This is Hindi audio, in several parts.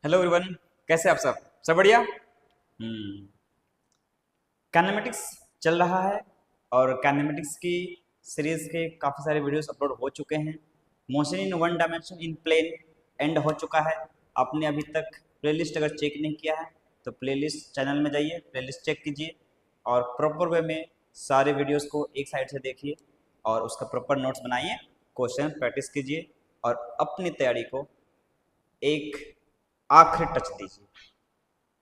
हेलो एवरीवन, कैसे आप सब बढ़िया। काइनेमेटिक्स चल रहा है और काइनेमेटिक्स की सीरीज के काफ़ी सारे वीडियोस अपलोड हो चुके हैं। Motion in one dimension in plane and हो चुका है। आपने अभी तक प्लेलिस्ट अगर चेक नहीं किया है तो प्लेलिस्ट चैनल में जाइए, प्लेलिस्ट चेक कीजिए और प्रॉपर वे में सारे वीडियोस को एक साइड से देखिए और उसका प्रॉपर नोट्स बनाइए, क्वेश्चन प्रैक्टिस कीजिए और अपनी तैयारी को एक आखिरी टच दीजिए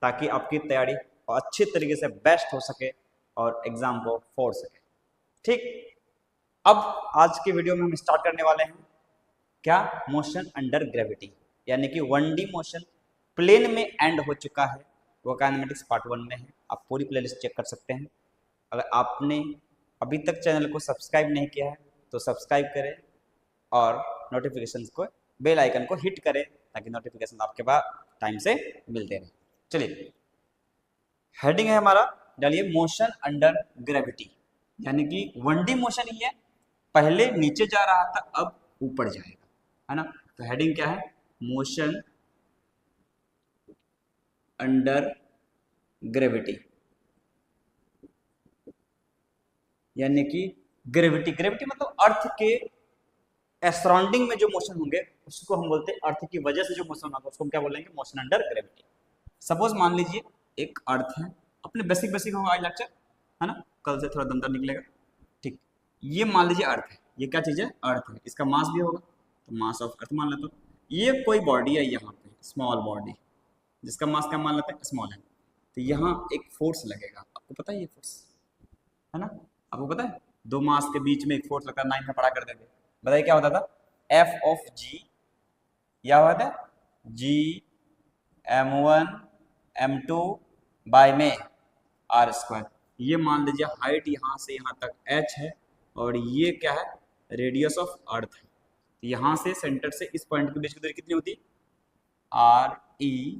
ताकि आपकी तैयारी अच्छी तरीके से बेस्ट हो सके और एग्जाम को फोड़ सके। ठीक, अब आज के वीडियो में हम स्टार्ट करने वाले हैं क्या, मोशन अंडर ग्रेविटी, यानी कि 1D मोशन प्लेन में एंड हो चुका है। वो काइनेमेटिक्स पार्ट 1 में है, आप पूरी प्लेलिस्ट चेक कर सकते हैं। अगर आपने अभी तक चैनल को सब्सक्राइब नहीं किया है तो सब्सक्राइब करें और नोटिफिकेशन को, बेल आइकन को हिट करें ताकि नोटिफिकेशन आपके पास टाइम से मिलते रहे। चलिए, हेडिंग है हमारा, डालिए मोशन अंडर ग्रेविटी, यानी कि 1D मोशन ही है, पहले नीचे जा रहा था अब ऊपर जाएगा, है ना। तो हेडिंग क्या है, मोशन अंडर ग्रेविटी, यानी कि ग्रेविटी, ग्रेविटी मतलब अर्थ के सराउंडिंग में जो मोशन होंगे उसको हम बोलते हैं, अर्थ की वजह से जो मोशन होगा उसको हम क्या बोलेंगे, मोशन अंडर ग्रेविटी। सपोज मान लीजिए एक अर्थ है, अपने बेसिक बेसिक होगा आज लेक्चर, है ना, कल से थोड़ा दमदार निकलेगा। ठीक, ये मान लीजिए अर्थ है, ये क्या चीज़ है, अर्थ है, इसका मास भी होगा तो मास ऑफ अर्थ मान लेता हूँ। ये कोई बॉडी है यहाँ पे, स्मॉल बॉडी, जिसका मास क्या मान लेते हैं, स्मॉल है। तो यहाँ एक फोर्स लगेगा, आपको पता है ये फोर्स, है ना, आपको पता है दो मास के बीच में एक फोर्स लगता है, 9th में पढ़ा करते थे। बताइए क्या होता था, एफ ऑफ जी, क्या होता है, जी m1 m2 बाय में आर स्क्वायर। ये मान लीजिए हाइट यहाँ से यहाँ तक h है और ये क्या है, रेडियस ऑफ अर्थ है। यहाँ से सेंटर से इस पॉइंट के बीच की दूरी कितनी होती है, आर ई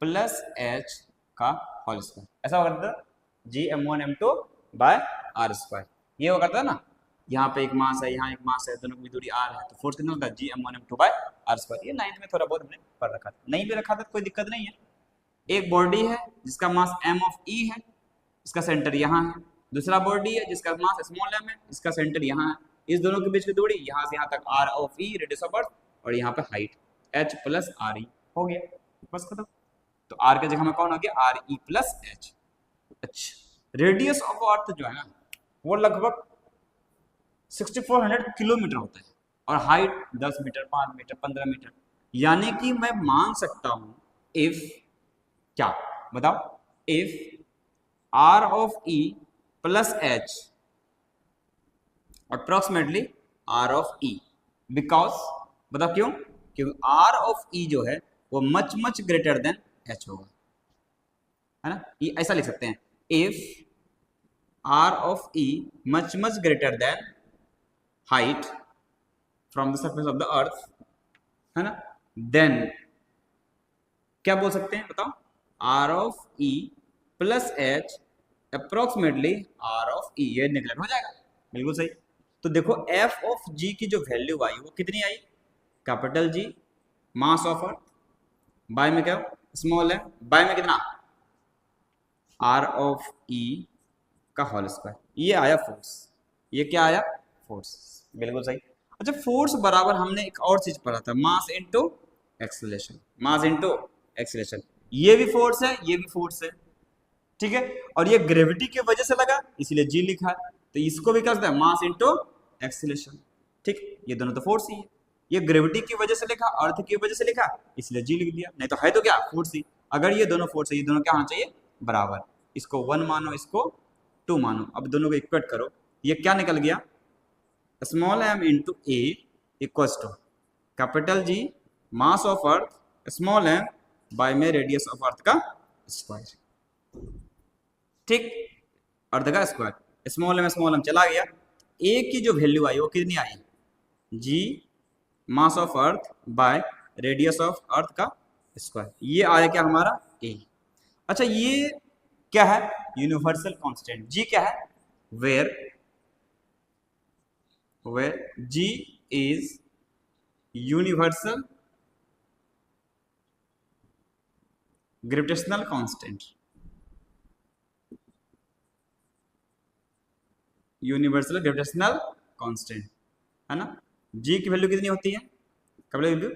प्लस एच का होल स्क्वायर। ऐसा होगा था जी m1 m2 bye are square, ये होगा था ना। यहाँ पे एक मास है, यहाँ एक मास है, दोनों की दूरी आर है, तो फोर्स कितना होता है, जी m1 m2 bye are square. ये 9th में थोड़ा बहुत हमने पढ़ रखा था, नहीं भी रखा था कोई दिक्कत नहीं है। एक बॉडी है जिसका मास m ऑफ e है, इसका सेंटर यहाँ है। दूसरा बॉडी है जिसका मास स्मॉल m है, इसका सेंटर यहाँ है। इस दोनों के बीच की दूरी यहाँ से यहाँ तक r of e, radius of अर्थ, और यहाँ पे height h plus R E, हो गया, बस खत्म। तो r के जगह में कौन हो गया, आर ई प्लस एच। अच्छा, रेडियस ऑफ अर्थ जो है ना वो लगभग 6400 किलोमीटर होता है और हाइट 10 मीटर, 5 मीटर, 15 मीटर। यानी कि मैं मान सकता हूं इफ, क्या बताओ, if R of E plus H approximately R of E, because, बताओ क्यों, क्योंकि आर ऑफ ई जो है वो much much greater than H होगा, है ना। ये ऐसा लिख सकते हैं, if R of E much much greater than height from the surface of the earth, है ना, देन क्या बोल सकते हैं बताओ, R of E plus H approximately R of E, ये निकलेक्ट हो जाएगा, बिल्कुल सही। तो देखो एफ ऑफ जी की जो वैल्यू आई वो कितनी आई, capital G mass of earth, by में क्या स्मॉल है, बाय में कितना, आर ऑफ ई का होल स्क्वायर, ये आया फोर्स, ये क्या आया, फोर्स, बिल्कुल सही। अच्छा, फोर्स बराबर हमने एक और चीज पढ़ा था, mass into acceleration, mass into acceleration. ये भी फोर्स है, ये भी फोर्स है, ठीक है, और ये ग्रेविटी की वजह से लगा इसलिए जी लिखा है, तो इसको भी कहते हैं मास इनटू एक्सीलरेशन। ठीक, ये दोनों तो फोर्स ही है, ये ग्रेविटी की वजह से लिखा, अर्थ की वजह से लिखा, इसलिए जी लिख दिया, नहीं तो है तो क्या, फोर्स ही। अगर ये दोनों फोर्स है, ये दोनों क्या होना चाहिए, बराबर, इसको 1 मानो, इसको 2 मानो, अब दोनों को इक्वेट करो, ये क्या निकल गया, small m into a equals to capital G mass of earth small m by में रेडियस ऑफ अर्थ का स्क्वायर। ठीक, अर्थ का स्क्वायर, स्मॉल m चला गया, ए की जो वैल्यू आई वो कितनी आई, G mass of earth by radius of earth का स्क्वायर, ये आया क्या हमारा ए। अच्छा, ये क्या है, यूनिवर्सल कांस्टेंट, जी क्या है, where g is universal gravitational constant, universal gravitational constant, है ना। जी की वैल्यू कितनी होती है, क्या value,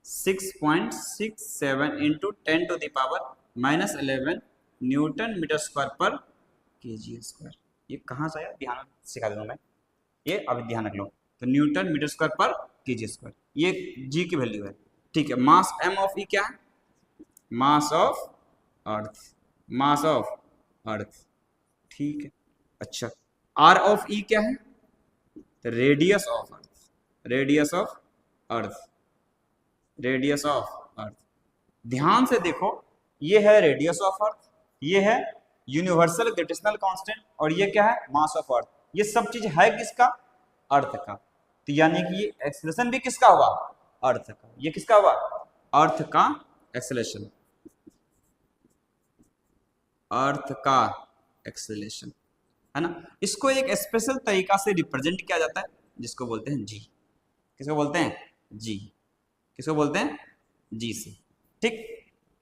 6.67 into 10⁻⁻11 newton metre square पर केजी स्क्वायर। ये कहाँ से आया, ध्यान सिखा दूंगा मैं, ये अभी ध्यान रख लो। तो न्यूटन मीटर स्क्वायर पर केजी स्क्वायर, ये जी की वैल्यू है। ठीक है, मास एम ऑफ ई क्या है, मास ऑफ अर्थ, मास ऑफ अर्थ, ठीक है। अच्छा, आर ऑफ ई क्या है, radius of earth, radius of earth, radius of अर्थ। ध्यान से देखो, ये है रेडियस ऑफ अर्थ, ये है यूनिवर्सल ग्रेविटेशनल कांस्टेंट, और ये क्या है, मास ऑफ अर्थ। ये सब चीज है किसका, अर्थ का। तो यानी कि ये एक्सेलरेशन भी किसका हुआ, अर्थ का। ये किसका हुआ, अर्थ का एक्सेलरेशन, अर्थ का एक्सेलरेशन, है ना। इसको एक स्पेशल तरीका से रिप्रेजेंट किया जाता है, जिसको बोलते हैं जी। किसको बोलते हैं, जी। किसको बोलते हैं, जी से, ठीक।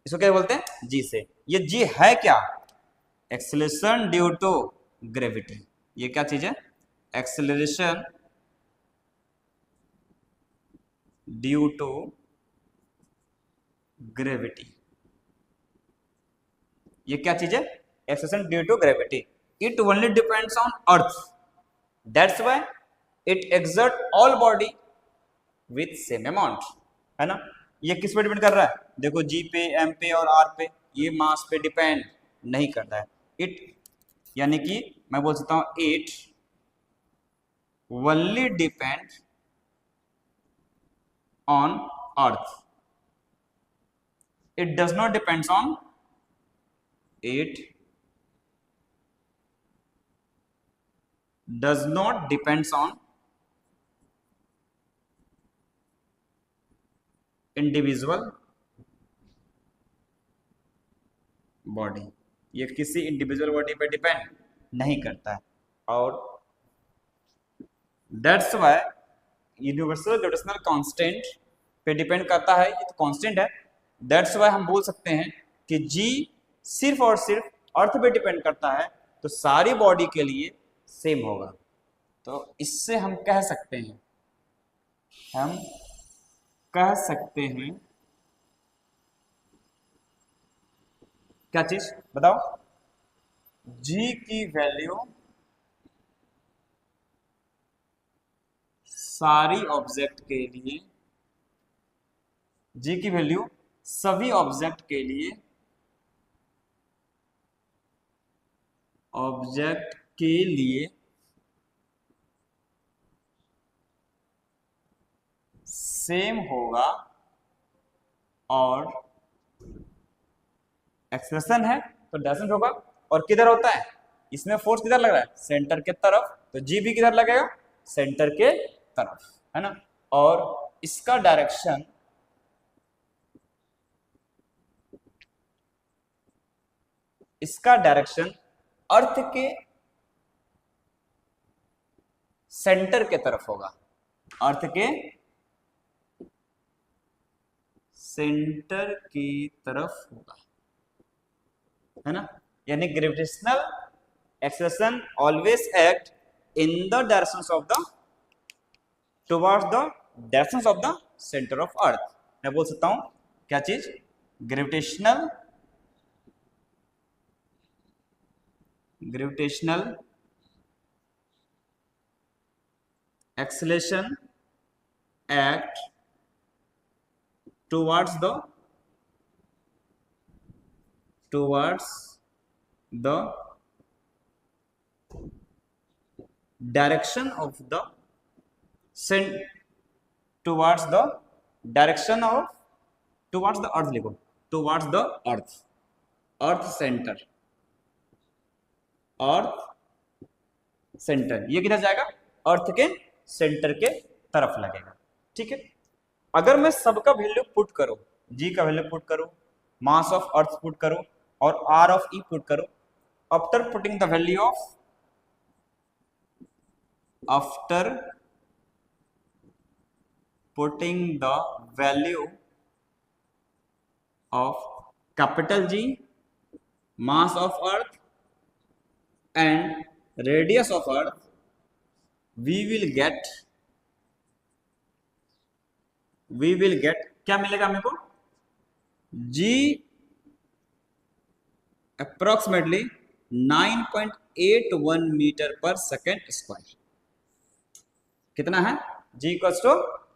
इसको क्या बोलते हैं, जी से। ये जी है क्या, एक्सेलरेशन ड्यू टू ग्रेविटी। ये क्या चीज है, एक्सेलरेशन ड्यू टू ग्रेविटी। ये क्या चीज है, acceleration due to gravity. It only depends on earth, that's why it exert all body with same amount, है ना। ये किस पे डिपेंड कर रहा है, देखो जी पे, एम पे और आर पे, ये मास पे डिपेंड नहीं करता है। इट यानी कि मैं बोल सकता हूं it only depend on earth, it does not depends on, it does not depends on individual body। ये किसी इंडिविजुअल बॉडी पे डिपेंड नहीं करता है, और that's why universal gravitational constant पे डिपेंड करता है। ये तो कांस्टेंट है, दैट्स व्हाई हम बोल सकते हैं कि जी सिर्फ और सिर्फ अर्थ पे डिपेंड करता है, तो सारी बॉडी के लिए सेम होगा। तो इससे हम कह सकते हैं, हम कह सकते हैं क्या चीज बताओ, जी की वैल्यू सारी ऑब्जेक्ट के लिए, जी की वैल्यू सभी ऑब्जेक्ट के लिए, ऑब्जेक्ट के लिए सेम होगा, और एक्सप्रेशन है तो डायरेक्शन होगा। और किधर होता है, इसमें फोर्स किधर लग रहा है, सेंटर के तरफ, तो जी भी किधर लगेगा, सेंटर के तरफ, है ना। और इसका डायरेक्शन, इसका डायरेक्शन अर्थ के सेंटर के तरफ होगा, अर्थ के सेंटर की तरफ होगा, है ना। यानी gravitational acceleration always act in the direction of the, towards the direction of the centre of earth. मैं बोल सकता हूं क्या चीज, gravitational, gravitational acceleration act towards the, towards the direction of the towards the direction of, towards the earth लिखो, towards the earth, earth center, earth center। ये किधर जाएगा, अर्थ के सेंटर के तरफ लगेगा, ठीक है। अगर मैं सबका वैल्यू पुट करूं, जी का वैल्यू पुट करूं, मास ऑफ अर्थ पुट करूं, और आर ऑफ ई पुट करूं, after putting the value of, after putting the value of capital G mass of earth and radius of earth, we will get क्या मिलेगा मेरे को? G approximately 9.81 मीटर पर सेकेंड स्क्वायर। कितना है? G इक्वल्स टू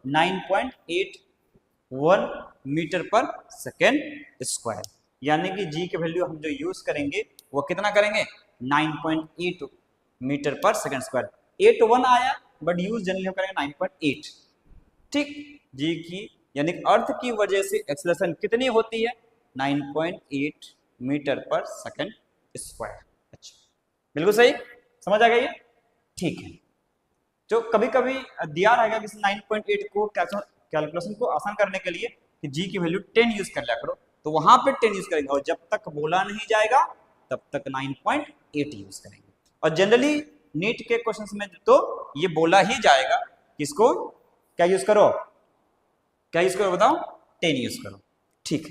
9.81 मीटर पर सेकेंड स्क्वायर, यानी कि G के वैल्यू हम जो यूज करेंगे वो कितना करेंगे? 9.8 मीटर पर सेकेंड स्क्वायर। 81 आया बट यूज जनरली हम करेंगे 9.8। ठीक, G की यानी अर्थ की वजह से एक्सेलरेशन कितनी होती है? 9.8 मीटर पर सेकेंड स्क्वायर। अच्छा, बिल्कुल सही, समझ आ गई है? ठीक है, जो कभी कभी दिया रहेगा कि 9.8 को कैलकुलेशन को आसान करने के लिए कि G की वैल्यू 10 यूज कर लिया करो, तो वहां पे 10 यूज करेंगे और जब तक बोला नहीं जाएगा तब तक 9.8 यूज करेंगे। और जनरली नीट के क्वेश्चंस में तो ये बोला ही जाएगा कि इसको क्या यूज करो, क्या यूज करो बताओ? 10 यूज करो। ठीक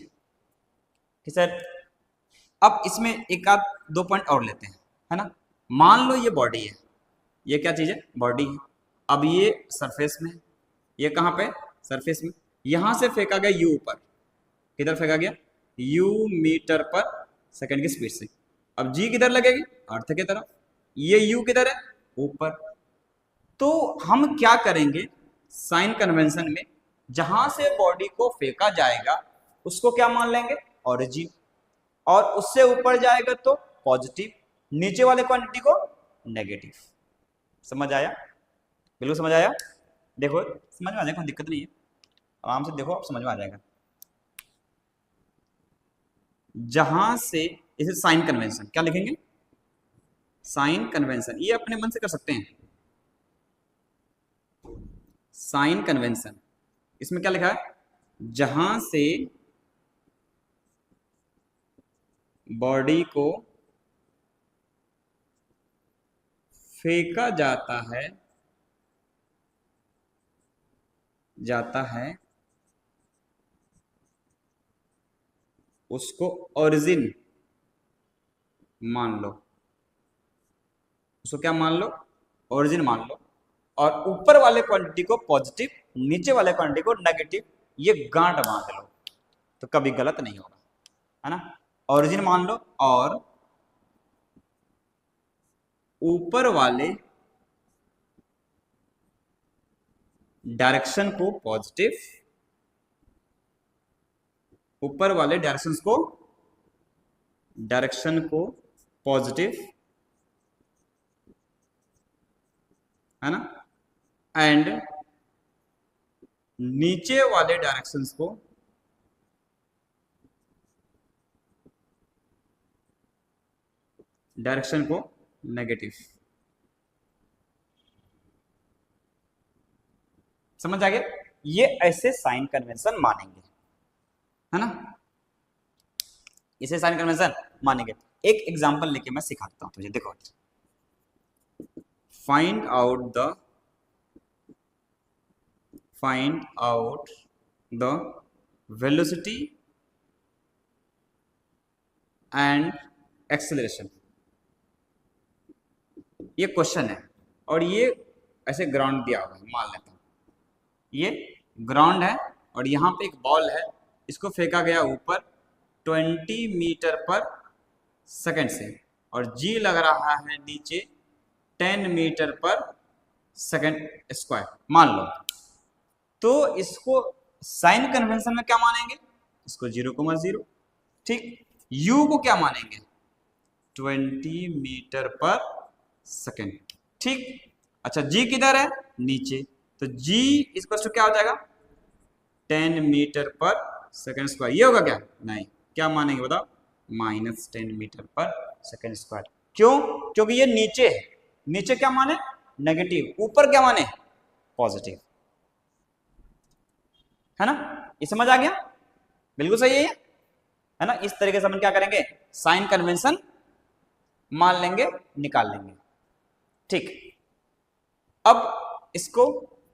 है सर, अब इसमें एक आध दो पॉइंट और लेते हैं, है ना। मान लो ये बॉडी है, ये क्या चीज है? बॉडी है। अब ये सरफेस में, ये कहाँ पे? सरफेस में। यहां से फेंका गया यू ऊपर, किधर फेंका गया? यू मीटर पर सेकंड की स्पीड से। अब जी किधर लगेगी? अर्थ की तरफ। ये यू किधर है? ऊपर। तो हम क्या करेंगे, साइन कन्वेंशन में जहां से बॉडी को फेंका जाएगा उसको क्या मान लेंगे? ओरिजिन। और उससे ऊपर जाएगा तो पॉजिटिव, नीचे वाले क्वांटिटी को नेगेटिव। समझ आया? बिल्कुल समझ आया। देखो समझ में आ जाएगा, कोई दिक्कत नहीं है, आराम से देखो, आप समझ में आ जाएगा। जहां से इसे साइन कन्वेंशन क्या लिखेंगे? साइन कन्वेंशन, ये अपने मन से कर सकते हैं। साइन कन्वेंशन, इसमें क्या लिखा है? जहां से बॉडी को फेंका जाता है उसको ओरिजिन मान लो। उसको क्या मान लो? ओरिजिन मान लो। और ऊपर वाले क्वांटिटी को पॉजिटिव, नीचे वाले क्वांटिटी को नेगेटिव, ये गांठ बांध लो तो कभी गलत नहीं होगा, है ना। ओरिजिन मान लो और ऊपर वाले डायरेक्शन को पॉजिटिव, ऊपर वाले डायरेक्शन को पॉजिटिव, है ना, एंड नीचे वाले डायरेक्शंस को नेगेटिव। समझ आ गया? ये ऐसे साइन कन्वेंशन मानेंगे, है ना, इसे साइन कन्वेंशन मानेंगे। एक एग्जांपल लेके मैं सिखाता हूं तुझे, देखो। Find out the velocity and acceleration. ये क्वेश्चन है और ये ऐसे ग्राउंड दिया हुआ है, मान लेता हूं ये ग्राउंड है और यहाँ पे एक बॉल है, इसको फेंका गया ऊपर 20 मीटर पर सेकंड से, और जी लग रहा है नीचे 10 मीटर पर सेकंड स्क्वायर मान लो। तो इसको साइन कन्वेंशन में क्या मानेंगे? इसको 0,0। ठीक, यू को क्या मानेंगे? 20 मीटर पर सेकंड। ठीक, अच्छा जी किधर है? नीचे, तो जी इसको क्या हो जाएगा? 10 मीटर पर सेकंड स्क्वायर। ये होगा क्या? नहीं, क्या मानेंगे बताओ? -10 मीटर पर सेकंड स्क्वायर। क्यों? क्योंकि ये नीचे है। नीचे क्या माने? नेगेटिव। ऊपर क्या माने? पॉजिटिव, है ना। ये समझ आ गया? बिल्कुल सही है ना। इस तरीके से हम क्या करेंगे? साइन कन्वेंशन मान लेंगे, निकाल लेंगे। ठीक, अब इसको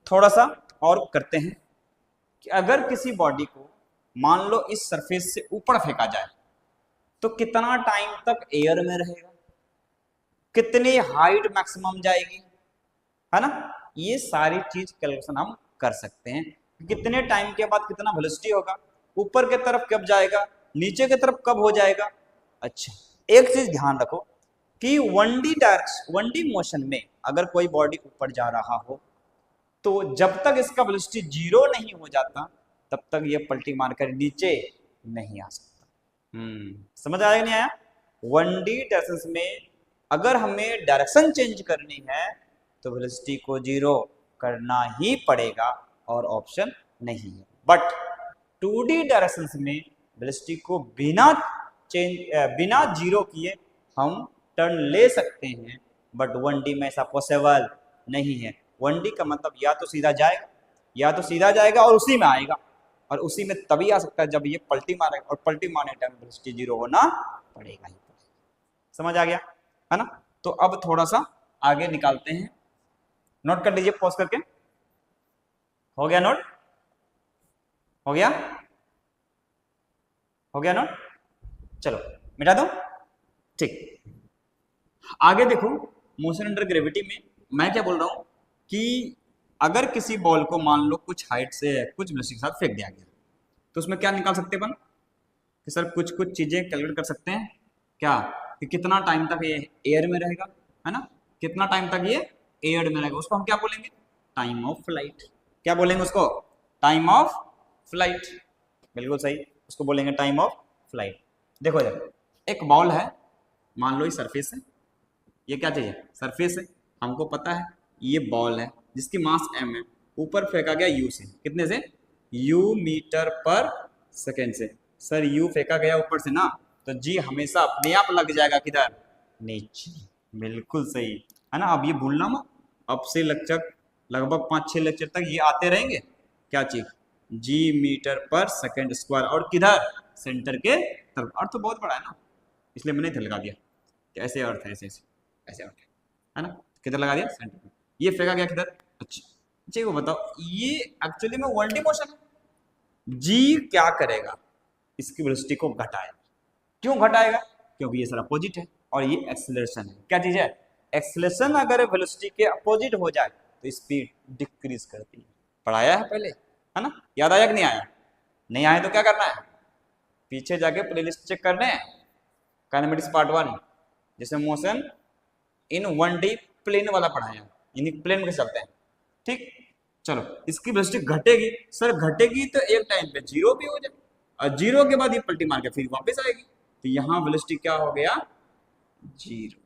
थोड़ा सा और करते हैं कि अगर किसी बॉडी को मान लो इस सरफेस से ऊपर फेंका जाए, तो कितना टाइम तक एयर में रहेगा, कितनी हाइट मैक्सिमम जाएगी, है ना। ये सारी चीज कैलकुलेशन हम कर सकते हैं। कितने टाइम के बाद कितना वेलोसिटी होगा, ऊपर की तरफ कब जाएगा, नीचे की तरफ कब हो जाएगा। अच्छा, एक चीज ध्यान रखो कि 1D डायरेक्शन 1D मोशन में अगर कोई बॉडी ऊपर जा रहा हो तो जब तक इसका वेलोसिटी 0 नहीं हो जाता तब तक ये पलटी मारकर नीचे नहीं आ सकता। समझ आया नहीं आया। 1D डायरेक्शन में अगर हमें डायरेक्शन चेंज करनी है तो वेलोसिटी को 0 करना ही पड़ेगा और ऑप्शन नहीं है। बट 2D डायरेक्शन में वेलोसिटी को बिना 0 किए हम टर्न ले सकते हैं, बट 1D में ऐसा पॉसिबल नहीं है। 1D का मतलब या तो सीधा जाएगा और उसी में आएगा, और उसी में तभी आ सकता है जब ये पलटी मारेगा, और पलटी मारने टाइम वेलोसिटी 0 होना पड़ेगा ही पड़ेगा। समझ आ गया, है ना। तो अब थोड़ा सा आगे निकालते हैं, नोट कर लीजिए पॉज करके। हो गया नोट, हो गया नोट, चलो मिटा दो। ठीक, आगे देखो, मोशन अंडर ग्रेविटी में मैं क्या बोल रहा हूं कि अगर किसी बॉल को मान लो कुछ हाइट से कुछ वेलोसिटी के साथ फेंक दिया गया तो उसमें क्या निकाल सकते हैं अपन कि सर कुछ चीजें कैलकुलेट कर सकते हैं क्या, कि कितना टाइम तक ये एयर में रहेगा, है ना, कितना टाइम तक ये एयर में रहेगा, उसको हम क्या बोलेंगे, टाइम ऑफ फ्लाइट। क्या बोलेंगे उसको, टाइम ऑफ फ्लाइट, बिल्कुल सही, उसको बोलेंगे टाइम ऑफ फ्लाइट। देखो जब एक बॉल है, मान लो ये सरफेस है, ये क्या चीज है, सरफेस है, हमको पता है ये बॉल है जिसकी मास m है, ऊपर फेंका गया u से, कितने से, u मीटर पर सेकेंड से। सर u फेंका गया ऊपर से ना, तो g हमेशा अपने आप लग जाएगा किधर, नीचे, बिल्कुल सही, है ना। अब ये भूलना मत, अब से लेक्चर लगभग 5-6 लेक्चर तक ये आते रहेंगे, क्या चीज, g मीटर पर सेकेंड स्क्वायर, और किधर, सेंटर के तरफ। अर्थ तो बहुत बड़ा है ना, इसलिए मैंने इधर लगा दिया, ऐसे अर्थ है, ऐसे अर्थ है ना, किधर लगा दिया, सेंटर में। ये फेंका गया किधर, अच्छा वो बताओ, ये एक्चुअली में 1D मोशन है, जी क्या करेगा, इसकी वेलोसिटी को घटाएगा। क्यों घटाएगा, क्योंकि ये सर अपोजिट है और ये एक्सेलरेशन है। क्या चीज है, एक्सेलरेशन अगर वेलोसिटी के अपोजिट हो जाए तो स्पीड डिक्रीज करती है। पढ़ाया है पहले, है ना, याद आया कि नहीं आया, नहीं आया तो क्या करना है, पीछे जाके प्लेलिस्ट चेक करने हैं, काइनेमेटिक्स पार्ट 1, जैसे मोशन इन 1D प्लेन वाला पढ़ाया, यानी प्लेन में चलते हैं, ठीक। चलो, इसकी वेलोसिटी घटेगी, सर घटेगी तो एक टाइम पे 0 भी हो जाए, और 0 के बाद ये पलटी मार के फिर वापस आएगी, तो यहां वेलोसिटी क्या हो गया, 0,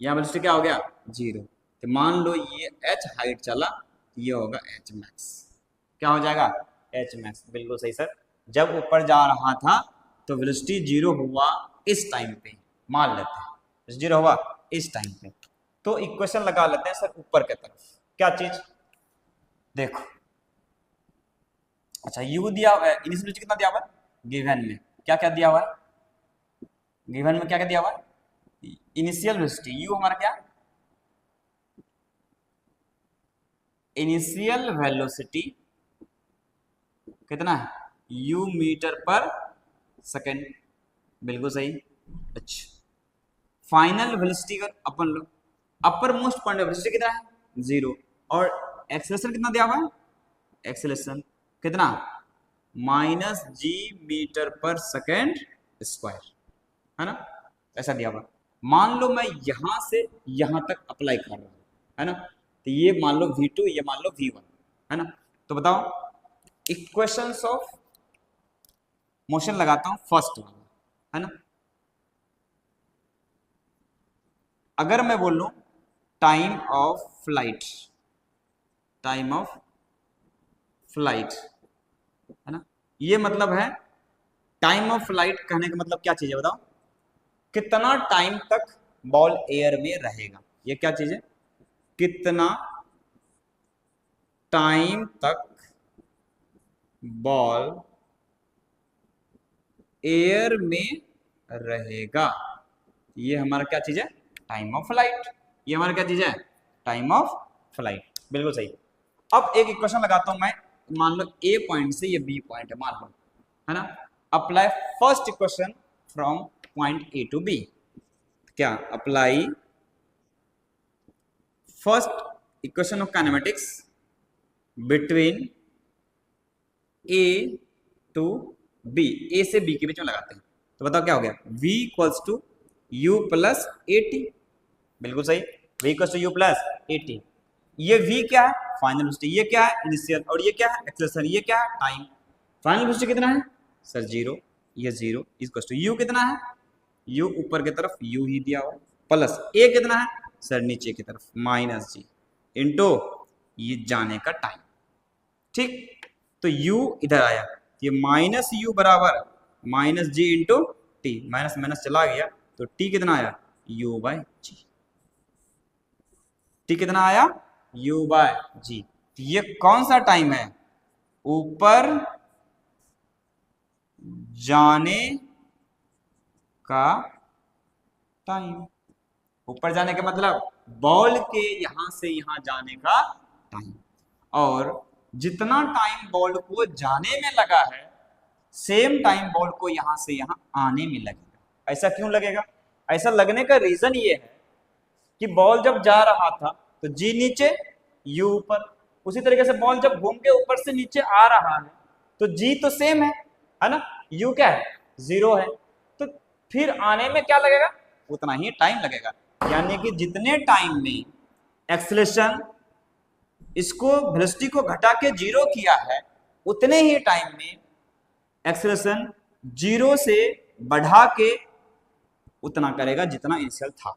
यहां वेलोसिटी क्या हो गया, 0। तो मान लो ये h हाइट चला, ये होगा h मैक्स, क्या हो जाएगा, h मैक्स, बिल्कुल सही सर। जब ऊपर जा रहा था तो वेलोसिटी 0 हुआ इस टाइम पे, मान लेते हैं 0 हुआ इस टाइम पे, तो इक्वेशन लगा लेते हैं सर ऊपर की तरफ, क्या चीज, देखो, अच्छा u दिया हुआ है, इनिशियल वेलोसिटी कितना दिया हुआ है, गिवन में क्या क्या दिया हुआ है, गिवन में क्या क्या दिया हुआ है, इनिशियल वेलोसिटी u हमारा क्या, इनिशियल वेलोसिटी कितना है, u मीटर पर सेकेंड, बिल्कुल सही। अच्छा, फाइनल वेलोसिटी का अपन लो, अपर मोस्ट पॉइंट वेलोसिटी कितना है, 0, और एक्सेलरेशन कितना दिया हुआ है, एक्सेलरेशन कितना, -g मीटर पर सेकेंड स्क्वायर, है ना, ऐसा दिया हुआ। मान लो मैं यहां से यहां तक अप्लाई कर रहा हूं, है ना, तो ये मान लो v2, ये मान लो v1, है ना। तो बताओ, इक्वेशंस ऑफ मोशन लगाता हूं फर्स्ट वाला, है ना। अगर मैं बोल लूं time of flight, time of flight, है ना, ये मतलब है टाइम ऑफ फ्लाइट कहने का मतलब क्या चीज है, बताओ, कितना टाइम तक बॉल एयर में रहेगा, ये क्या चीज है, कितना टाइम तक बॉल एयर में रहेगा, ये हमारा क्या चीज है, टाइम ऑफ फ्लाइट, ये हमारा क्या चीज है, टाइम ऑफ फ्लाइट, बिल्कुल सही। अब एक इक्वेशन लगाता हूं मैं, मान लो ए पॉइंट से ये बी पॉइंट है, मान लो, है ना, apply first equation from point A to B. क्या apply first equation of kinematics between A to B, A से बी के बीच में लगाते हैं। तो बताओ क्या हो गया, v equals to u plus a t, बिल्कुल सही, v equals to u plus a t. ये v क्या है, फाइनल वेलोसिटी, ये क्या है इनिशियल, और ये क्या है एक्सेलरेशन, ये क्या है टाइम। फाइनल वेलोसिटी कितना है सर 0, ये 0 इक्वल्स टू u कितना है, u ऊपर की तरफ u ही दिया हो, प्लस a कितना है सर नीचे की तरफ माइनस g इंटू ये जाने का टाइम। ठीक, तो u इधर आया, ये माइनस यू बराबर माइनस जी इंटू टी, माइनस माइनस चला गया तो t कितना आया u बाय जी, t कितना आया u बाय जी। ये कौन सा टाइम है, ऊपर जाने का टाइम। ऊपर जाने का मतलब बॉल के यहां से यहां जाने का टाइम, और जितना टाइम बॉल को जाने में लगा है सेम टाइम बॉल को यहां से यहां आने में लगेगा। ऐसा क्यों लगेगा, ऐसा लगने का रीजन ये है कि बॉल जब जा रहा था तो जी नीचे यू ऊपर, उसी तरीके से बॉल जब घूम के ऊपर से नीचे आ रहा है तो जी तो सेम है ना, यू क्या है 0 है, तो फिर आने में क्या लगेगा उतना ही टाइम लगेगा। यानी कि जितने टाइम में एक्सेलरेशन इसको वेलोसिटी को घटा के 0 किया है उतने ही टाइम में एक्सेलरेशन 0 से बढ़ा के उतना करेगा जितना इनिशियल था।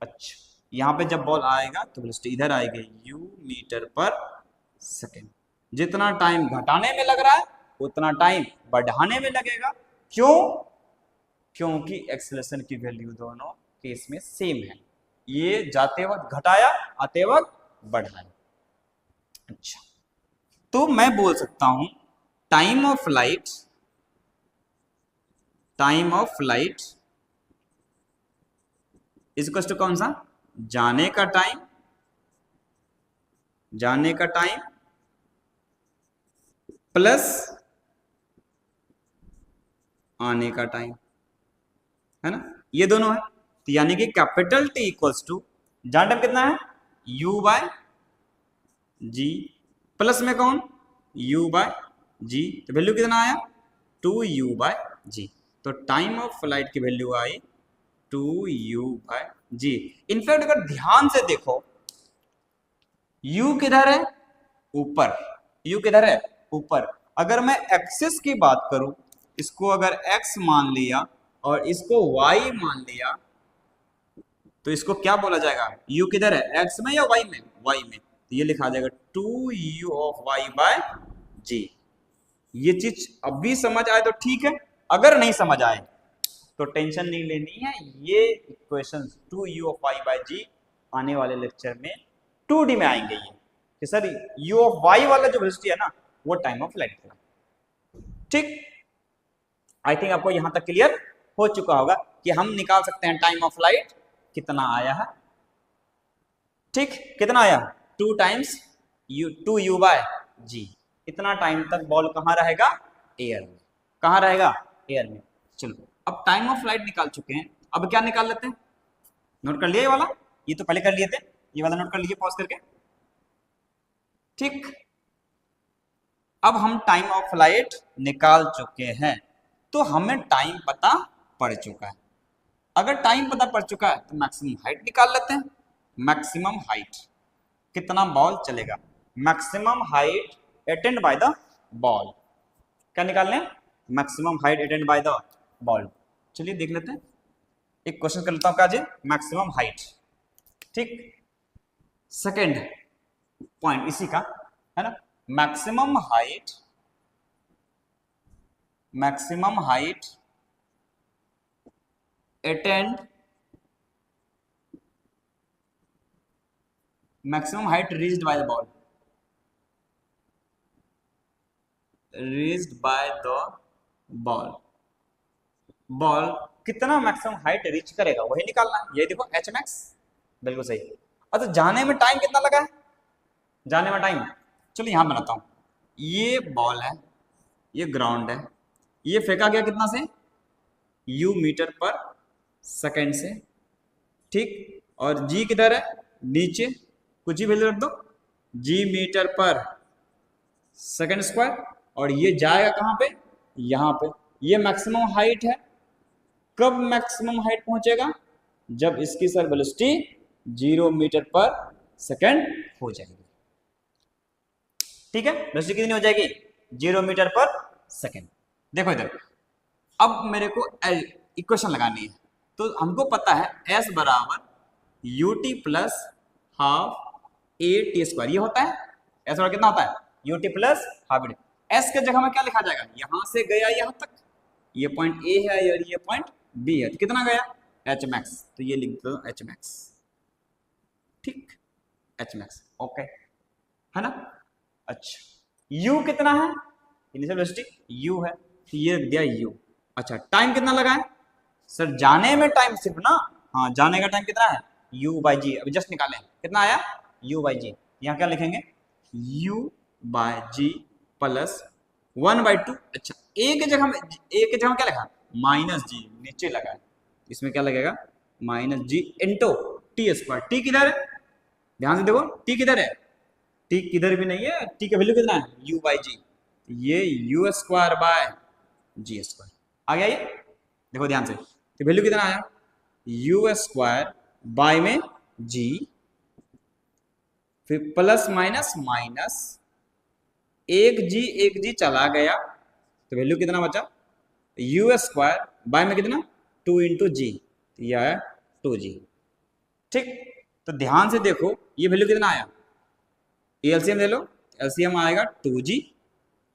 अच्छा, यहां पे जब बॉल आएगा तो वेलोसिटी इधर आएगी u मीटर पर सेकेंड। जितना टाइम घटाने में लग रहा है उतना टाइम बढ़ाने में लगेगा। क्यों, क्योंकि एक्सेलरेशन की वैल्यू दोनों केस में सेम है, ये जाते वक्त घटाया आते वक्त बढ़ाया। अच्छा, तो मैं बोल सकता हूं time of flight equal to कौन सा, जाने का टाइम प्लस आने का टाइम, है ना, ये दोनों है। तो यानी कि कैपिटल T इक्वल्स टू जान टाइम कितना है u बाय जी, प्लस में कौन u बाय जी, तो वैल्यू कितना आया 2u बाय जी। तो टाइम ऑफ फ्लाइट की वैल्यू आई 2u बाय जी। इनफैक्ट अगर ध्यान से देखो u किधर है ऊपर, u किधर है ऊपर। अगर मैं एक्सिस की बात करूं, इसको अगर x मान लिया और इसको y मान लिया तो इसको क्या बोला जाएगा, u किधर है x में या y में, y में, तो ये लिखा जाएगा 2u ऑफ y बाय जी। ये चीज अभी समझ आए तो ठीक है, अगर नहीं समझ आए तो टेंशन नहीं लेनी है, ये इक्वेशन 2u ऑफ y बाय जी आने वाले लेक्चर में 2D में आएंगे ये कि सर u ऑफ y वाला जो वेलोसिटी है ना वो टाइम ऑफ फ्लाइट था। ठीक, आई थिंक आपको यहां तक क्लियर हो चुका होगा कि हम निकाल सकते हैं टाइम ऑफ फ्लाइट कितना आया है। ठीक, कितना आया 2 टाइम्स u बाय जी। इतना टाइम तक बॉल कहां रहेगा, एयर में, कहां रहेगा एयर में। चलो अब टाइम ऑफ फ्लाइट निकाल चुके हैं, अब क्या निकाल लेते हैं, नोट कर लिया ये वाला, ये तो पहले कर लिए थे, ये वाला नोट कर लीजिए पॉज करके। ठीक, अब हम टाइम ऑफ फ्लाइट निकाल चुके हैं तो हमें टाइम पता पड़ चुका है। अगर टाइम पता पड़ चुका है तो मैक्सिमम हाइट निकाल लेते हैं। मैक्सिमम हाइट कितना बॉल चलेगा, maximum height attend by the ball, क्या निकाल लें maximum height attend by the ball. चलिए देख लेते हैं, एक क्वेश्चन कर लेता हूं काजी, मैक्सिमम हाइट। ठीक, सेकेंड पॉइंट इसी का है ना, maximum height attend, maximum height reached by the ball, reached by the ball कितना मैक्सिमम हाइट रीच करेगा वही निकालना है। ये देखो एच मैक्स, बिल्कुल सही। अच्छा, जाने में टाइम कितना लगा है, जाने में टाइम, चलो यहां बनाता हूं, ये बॉल है, ये ग्राउंड है, ये फेंका गया कितना से, u मीटर पर सेकेंड से, ठीक। और g किधर है, नीचे, कुछ ही वैल्यू रख दो, g मीटर पर सेकेंड स्क्वायर। और ये जाएगा कहाँ पे, यहाँ पे। ये मैक्सिमम हाइट है। कब मैक्सिमम हाइट पहुंचेगा, जब इसकी सर वेलोसिटी 0 मीटर पर सेकेंड हो जाएगी। ठीक है, वेलोसिटी कितनी हो जाएगी, 0 मीटर पर सेकेंड। देखो इधर, अब मेरे को इक्वेशन लगानी है। तो हमको पता है s बराबर ut plus half A T square, ये होता है s बराबर कितना होता है, ut प्लस हाफ ए। s के जगह में क्या लिखा जाएगा, यहां से गया यहां तक, ये पॉइंट a है और ये पॉइंट b है, तो कितना गया h मैक्स, तो ये लिख दो h मैक्स, ठीक, h मैक्स, ओके है ना। अच्छा, u कितना है, इनिशियल वेलोसिटी u है, तो ये दिया u। अच्छा, टाइम कितना लगा है सर, जाने में टाइम सिर्फ ना, हाँ जाने का टाइम कितना है, u बाई जी, अभी जस्ट निकाले, कितना आया u बाई जी। यहाँ क्या लिखेंगे, u बाई जी प्लस 1/2। अच्छा, a के जगह में क्या लिखा, माइनस जी, नीचे लगा है, इसमें क्या लगेगा माइनस जी इंटू टी स्क्वायर। टी किधर है, ध्यान से देखो, टी किधर है, टी किधर भी नहीं है, टी का वैल्यू कितना है, u बाई जी, ये u square by G square आ गया। ये देखो ध्यान से, तो वैल्यू कितना आया, u स्क्वायर बाय में g, फिर प्लस माइनस माइनस, एक जी चला गया, तो वैल्यू कितना बचा, u स्क्वायर बाय में कितना 2 इंटू जी, ये आया 2g, ठीक। तो ध्यान से देखो, ये वैल्यू कितना आया, एलसीएम ले लो, एलसीएम आएगा 2g,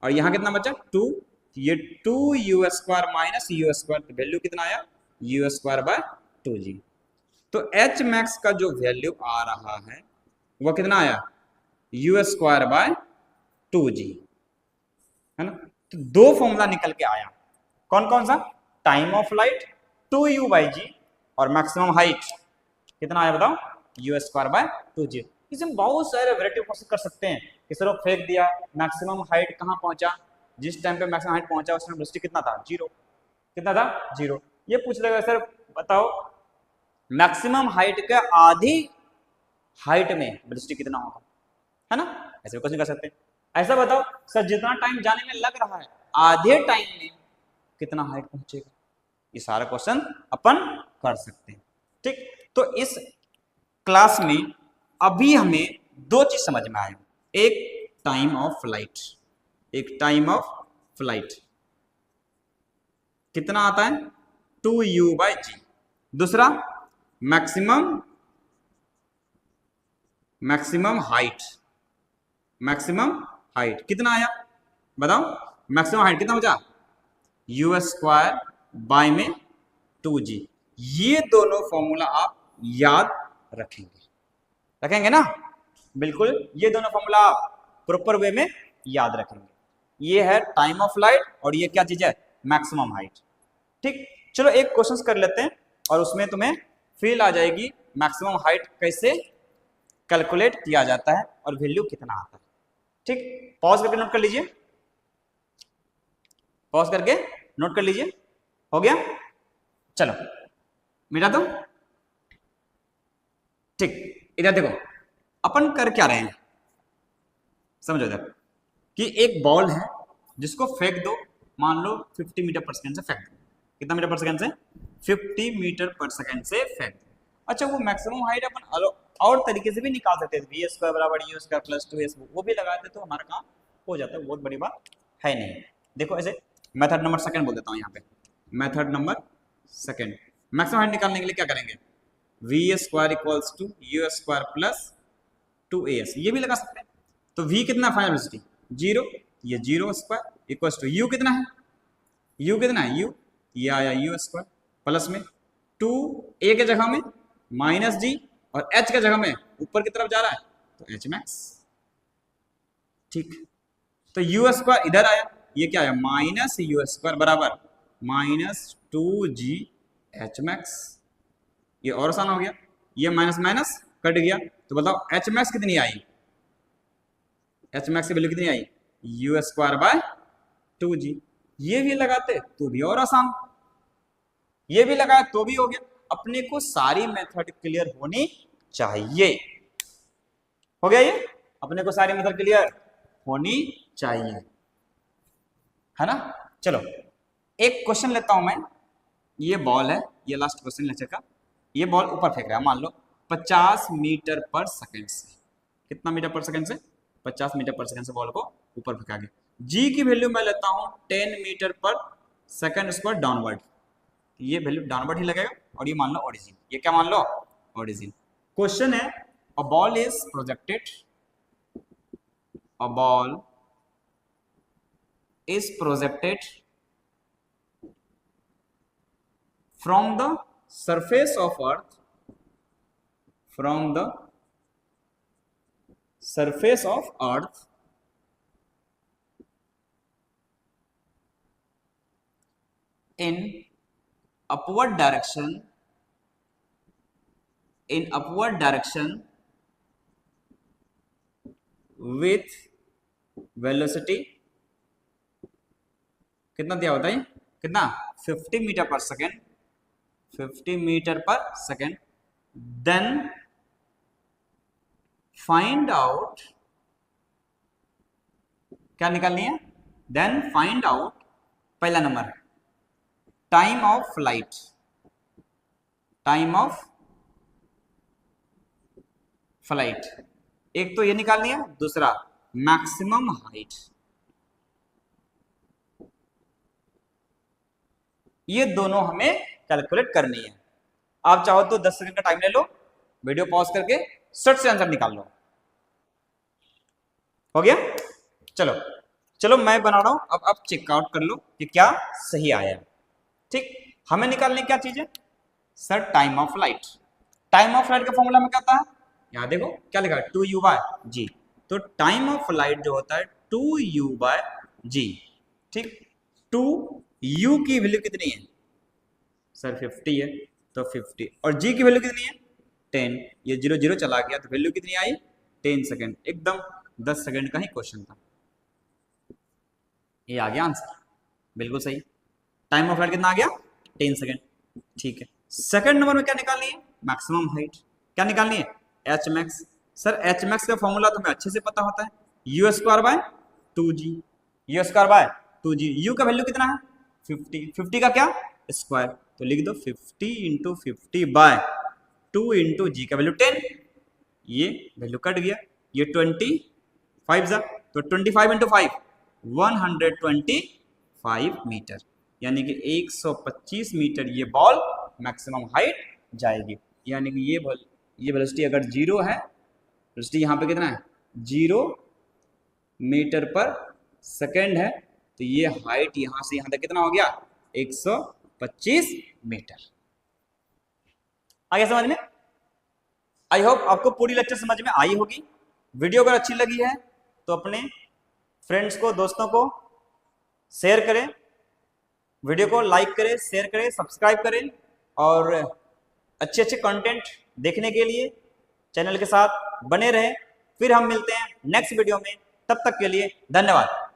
और यहाँ कितना बचा 2, ये 2u square minus u square, तो वैल्यू कितना आया u स्क्वायर बाय 2g। तो h मैक्स का जो वैल्यू आ रहा है वो कितना आया, u स्क्वायर बाय 2g, है ना। तो दो फॉर्मूला निकल के आया, कौन कौन सा, time of flight 2u by G, और मैक्सिमम हाइट कितना आया बताओ, u स्क्वायर बाय 2g। इसमें बहुत सारे वैरायटी क्वेश्चन कर सकते हैं कि सर फेंक दिया, मैक्सिमम हाइट कहाँ पहुंचा, जिस टाइम पे मैक्सिमम हाइट पहुंचा उस टाइम वेलोसिटी कितना था, 0, कितना था 0। ये पूछ लेगा सर बताओ मैक्सिमम हाइट के आधी हाइट में वेलोसिटी कितना होगा, है ना, ऐसे क्वेश्चन कर सकते हैं। ऐसा बताओ सर जितना टाइम जाने में लग रहा है, आधे टाइम में कितना हाइट पहुंचेगा, ये सारा क्वेश्चन अपन कर सकते हैं, ठीक। तो इस क्लास में अभी हमें दो चीज समझ में आए, एक टाइम ऑफ फ्लाइट, एक टाइम ऑफ फ्लाइट कितना आता है 2u बाई जी, दूसरा मैक्सिमम हाइट कितना आया बताओ, मैक्सिमम हाइट कितना बचा, u स्क्वायर बाय में 2g। ये दोनों फॉर्मूला आप याद रखेंगे ना, बिल्कुल, ये दोनों फॉर्मूला आप प्रॉपर वे में याद रखेंगे। ये है टाइम ऑफ लाइट और ये क्या चीज है, मैक्सिमम हाइट, ठीक। चलो एक क्वेश्चन कर लेते हैं और उसमें तुम्हें फील आ जाएगी मैक्सिमम हाइट कैसे कैलकुलेट किया जाता है और वैल्यू कितना आता है, ठीक। पॉज करके नोट कर लीजिए, पॉज करके नोट कर लीजिए, हो गया, चलो मिटा दो, ठीक। इधर देखो अपन कर क्या रहे हैं, समझो इधर कि एक बॉल है जिसको फेंक दो, मान लो 50 मीटर पर सेकंड से फेंक दो, कितना मीटर पर सेकंड से, 50 मीटर पर सेकंड से फेंक दो। अच्छा, वो मैक्सिमम हाइट अपन और तरीके से भी निकाल सकते हैं, वी स्क्वायर बराबर यू स्क्वायर प्लस 2s, वो भी लगाते तो हमारा काम हो जाता है, बहुत बड़ी बात है नहीं। देखो ऐसे मेथड नंबर सेकंड बोल देता हूँ, यहाँ पे method number second, maximum height निकालने के लिए क्या करेंगे, v square equals to u square plus 2as, ये भी लगा सकते हैं। तो v कितना फाइनल वेलोसिटी 0, ये 0 स्क्वायर इक्वल्स टू u कितना है, u कितना है, u ये आया u स्क्वायर प्लस में 2a के जगह में माइनस जी, और h के जगह में ऊपर की तरफ जा रहा है तो h मैक्स, ठीक। तो u स्क्वायर इधर आया, ये क्या आया माइनस u स्क्वायर बराबर माइनस 2g h मैक्स, ये और आसान हो गया, ये माइनस माइनस कट गया, तो बताओ h मैक्स कितनी आई, h मैक्स की वैल्यू कितनी आई, u स्क्वायर बाय 2g, ये भी लगाते तो भी और आसान, ये भी लगाया तो भी हो गया। अपने को सारी मेथड क्लियर होनी चाहिए। हो गया ये, अपने को सारी मेथड क्लियर होनी चाहिए, है ना। चलो एक क्वेश्चन लेता हूं मैं। ये बॉल है, ये लास्ट क्वेश्चन लेक्चर का। ये बॉल ऊपर फेंक रहा है, मान लो 50 मीटर पर सेकंड से। कितना मीटर पर सेकंड से? 50 मीटर पर सेकंड से बॉल को ऊपर फेंका गया। जी की वैल्यू मैं लेता हूं 10 मीटर पर सेकंड स्क्वायर डाउनवर्ड। ये वैल्यू डाउनवर्ड ही लगेगा, और ये मान लो ओरिजिन। ये क्या मान लो? ओरिजिन। क्वेश्चन है, a ball is projected, a ball is projected from the surface of earth, from the surface of earth in upward direction, in upward direction with velocity कितना दिया होता है? कितना? 50 मीटर पर सेकेंड, 50 मीटर पर सेकेंड। देन फाइंड आउट, क्या निकालनी है? देन फाइंड आउट, पहला number time of flight, time of flight. एक तो ये निकालनी है, दूसरा मैक्सिमम हाइट। ये दोनों हमें कैलकुलेट करनी है। आप चाहो तो 10 सेकंड का टाइम ले लो, वीडियो पॉज करके सट से आंसर निकाल लो। हो गया? चलो चलो मैं बना रहा हूं, अब आप चेकआउट कर लो कि क्या सही आया। ठीक, हमें निकालने क्या चीज है sir? Time of light. Time of light का फॉर्मूला में क्या था? यहां देखो क्या लिखा है, 2u/g। तो टाइम ऑफ लाइट जो होता है 2u/g। ठीक, 2u की वैल्यू कितनी है सर? 50 है, तो 50, और g की वैल्यू कितनी है? 10। ये 0 0 चला गया, तो वैल्यू कितनी आई? 10 सेकंड। एकदम 10 सेकंड का ही क्वेश्चन था, ये आ गया आंसर, बिल्कुल सही। टाइम ऑफ लाइट कितना आ गया? 10 सेकंड। ठीक है, सेकंड नंबर में क्या निकालनी है? Maximum height. क्या निकालनी है? H max. Sir H max का फॉर्मूला तुम्हें अच्छे से पता होता है, u²/2g, u²/2g। u का वैल्यू कितना है? 50। 50 का क्या? स्क्वायर, तो लिख दो 50 × 50/2 × g का वैल्यू 10। ये वैल्यू कट गया, ये 25 जा, तो 25 × 5 125 मीटर, यानी कि 125 मीटर ये बॉल मैक्सिमम हाइट जाएगी। यानी कि ये वेलोसिटी अगर 0 है, वेलोसिटी यहाँ पे कितना है? 0 मीटर पर सेकेंड है, तो ये हाइट यहाँ से यहाँ तक कितना हो गया? 125 मीटर। आ गया समझ में? आई होप आपको पूरी लेक्चर समझ में आई होगी। वीडियो अगर अच्छी लगी है तो अपने फ्रेंड्स को, दोस्तों को शेयर करें, वीडियो को लाइक करें, शेयर करें, सब्सक्राइब करें, और अच्छे अच्छे कंटेंट देखने के लिए चैनल के साथ बने रहें। फिर हम मिलते हैं नेक्स्ट वीडियो में, तब तक के लिए धन्यवाद।